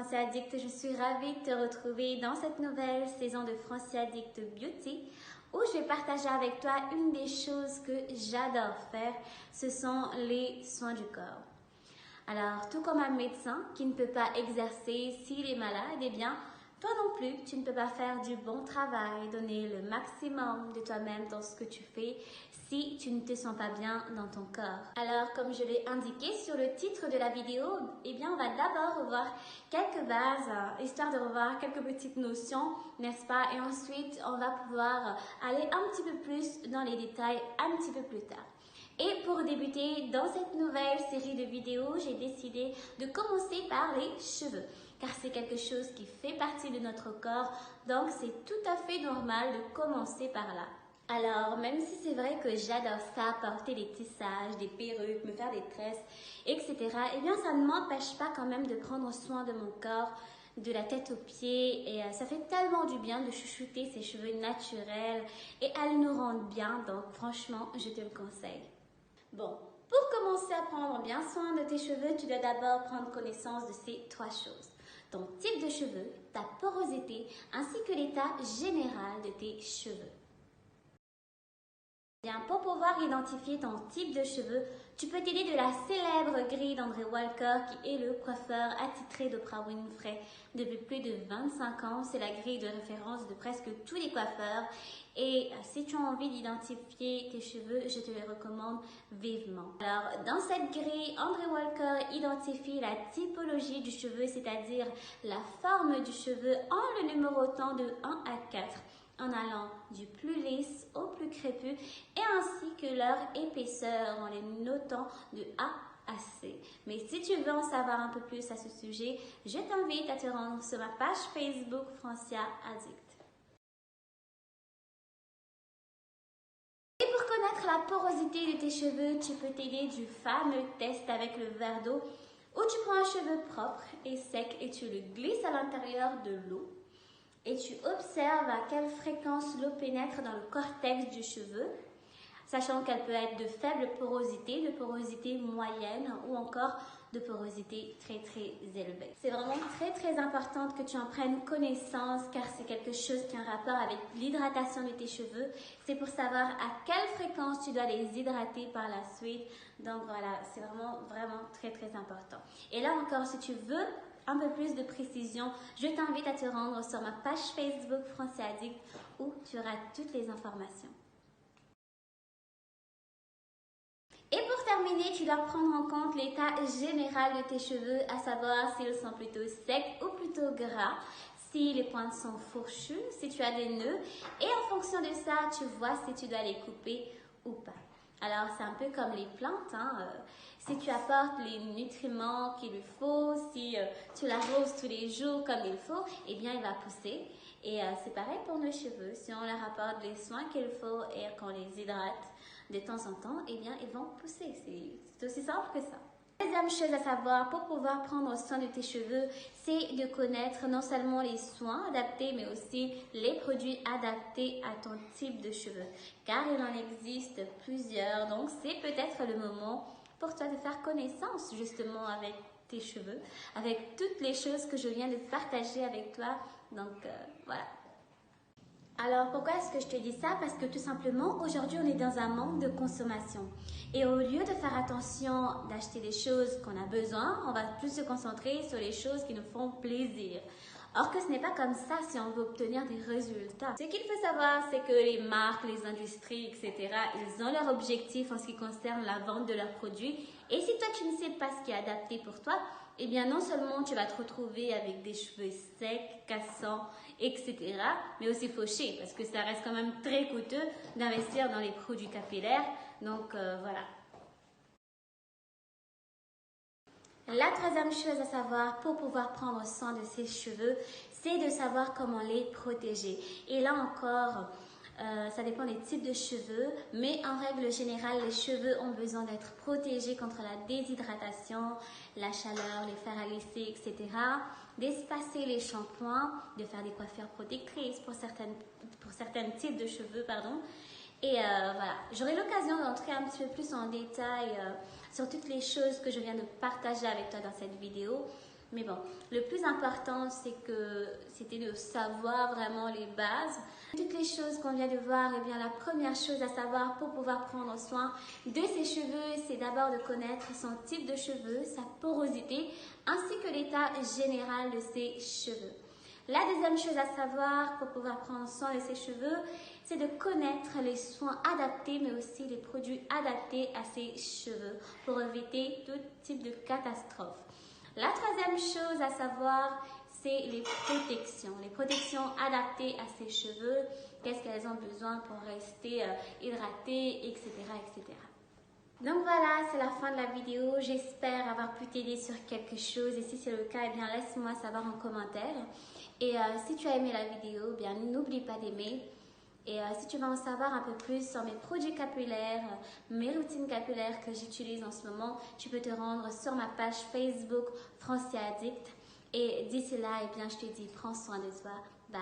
Français Addict, je suis ravie de te retrouver dans cette nouvelle saison de Français Addict Beauty où je vais partager avec toi une des choses que j'adore faire, ce sont les soins du corps. Alors, tout comme un médecin qui ne peut pas exercer s'il est malade, eh bien, toi non plus, tu ne peux pas faire du bon travail, donner le maximum de toi-même dans ce que tu fais si tu ne te sens pas bien dans ton corps. Alors, comme je l'ai indiqué sur le titre de la vidéo, eh bien, on va d'abord revoir quelques bases, histoire de revoir quelques petites notions, n'est-ce pas? Et ensuite, on va pouvoir aller un petit peu plus dans les détails un petit peu plus tard. Et pour débuter dans cette nouvelle série de vidéos, j'ai décidé de commencer par les cheveux, car c'est quelque chose qui fait partie de notre corps, donc c'est tout à fait normal de commencer par là. Alors, même si c'est vrai que j'adore ça, porter des tissages, des perruques, me faire des tresses, etc., eh bien ça ne m'empêche pas quand même de prendre soin de mon corps, de la tête aux pieds, et ça fait tellement du bien de chouchouter ses cheveux naturels et elles nous rendent bien, donc franchement, je te le conseille. Bon, pour commencer à prendre bien soin de tes cheveux, tu dois d'abord prendre connaissance de ces trois choses. Ton type de cheveux, ta porosité, ainsi que l'état général de tes cheveux. Bien, pour pouvoir identifier ton type de cheveux, tu peux t'aider de la célèbre grille d'André Walker qui est le coiffeur attitré d'Oprah Winfrey depuis plus de 25 ans. C'est la grille de référence de presque tous les coiffeurs. Et si tu as envie d'identifier tes cheveux, je te les recommande vivement. Alors, dans cette grille, André Walker identifie la typologie du cheveu, c'est-à-dire la forme du cheveu en le numérotant de 1 à 4. En allant du plus lisse au plus crépus et ainsi que leur épaisseur en les notant de A à C. Mais si tu veux en savoir un peu plus à ce sujet, je t'invite à te rendre sur ma page Facebook Francia Addict. Et pour connaître la porosité de tes cheveux, tu peux t'aider du fameux test avec le verre d'eau où tu prends un cheveu propre et sec et tu le glisses à l'intérieur de l'eau. Et tu observes à quelle fréquence l'eau pénètre dans le cortex du cheveu, sachant qu'elle peut être de faible porosité, de porosité moyenne ou encore de porosité très élevée. C'est vraiment très important que tu en prennes connaissance car c'est quelque chose qui a un rapport avec l'hydratation de tes cheveux. C'est pour savoir à quelle fréquence tu dois les hydrater par la suite. Donc voilà, c'est vraiment très important. Et là encore, si tu veux un peu plus de précision, je t'invite à te rendre sur ma page Facebook Français Addict où tu auras toutes les informations. Et pour terminer, tu dois prendre en compte l'état général de tes cheveux, à savoir s'ils sont plutôt secs ou plutôt gras, si les pointes sont fourchues, si tu as des nœuds, et en fonction de ça, tu vois si tu dois les couper ou pas. Alors, c'est un peu comme les plantes, si tu apportes les nutriments qu'il lui faut, si tu l'arroses tous les jours comme il faut, eh bien, il va pousser. Et c'est pareil pour nos cheveux. Si on leur apporte les soins qu'il faut et qu'on les hydrate de temps en temps, eh bien, ils vont pousser. C'est aussi simple que ça. La deuxième chose à savoir pour pouvoir prendre soin de tes cheveux, c'est de connaître non seulement les soins adaptés, mais aussi les produits adaptés à ton type de cheveux. Car il en existe plusieurs, donc c'est peut-être le moment pour toi de faire connaissance justement avec tes cheveux, avec toutes les choses que je viens de partager avec toi. Donc voilà. Alors, pourquoi est-ce que je te dis ça? Parce que tout simplement, aujourd'hui, on est dans un monde de consommation. Et au lieu de faire attention d'acheter des choses qu'on a besoin, on va plus se concentrer sur les choses qui nous font plaisir. Or que ce n'est pas comme ça si on veut obtenir des résultats. Ce qu'il faut savoir, c'est que les marques, les industries, etc., ils ont leur objectif en ce qui concerne la vente de leurs produits. Et si toi, tu ne sais pas ce qui est adapté pour toi, eh bien non seulement tu vas te retrouver avec des cheveux secs, cassants, etc., mais aussi fauchés, parce que ça reste quand même très coûteux d'investir dans les produits capillaires. Donc voilà. La troisième chose à savoir pour pouvoir prendre soin de ses cheveux, c'est de savoir comment les protéger. Et là encore, ça dépend des types de cheveux, mais en règle générale, les cheveux ont besoin d'être protégés contre la déshydratation, la chaleur, les fers à lisser, etc. D'espacer les shampoings, de faire des coiffures protectrices pour certains types de cheveux, pardon. Et voilà, j'aurai l'occasion d'entrer un petit peu plus en détail sur toutes les choses que je viens de partager avec toi dans cette vidéo. Mais bon, le plus important, c'était de savoir vraiment les bases. Toutes les choses qu'on vient de voir, eh bien, la première chose à savoir pour pouvoir prendre soin de ses cheveux, c'est d'abord de connaître son type de cheveux, sa porosité, ainsi que l'état général de ses cheveux. La deuxième chose à savoir pour pouvoir prendre soin de ses cheveux, c'est de connaître les soins adaptés, mais aussi les produits adaptés à ses cheveux pour éviter tout type de catastrophe. La troisième chose à savoir, c'est les protections adaptées à ses cheveux, qu'est-ce qu'elles ont besoin pour rester hydratées, etc., etc. Donc voilà, c'est la fin de la vidéo. J'espère avoir pu t'aider sur quelque chose. Et si c'est le cas, eh bien laisse-moi savoir en commentaire. Et si tu as aimé la vidéo, eh bien n'oublie pas d'aimer. Et si tu veux en savoir un peu plus sur mes produits capillaires, mes routines capillaires que j'utilise en ce moment, tu peux te rendre sur ma page Facebook Francia Addict. Et d'ici là, eh bien, je te dis, prends soin de toi. Bye.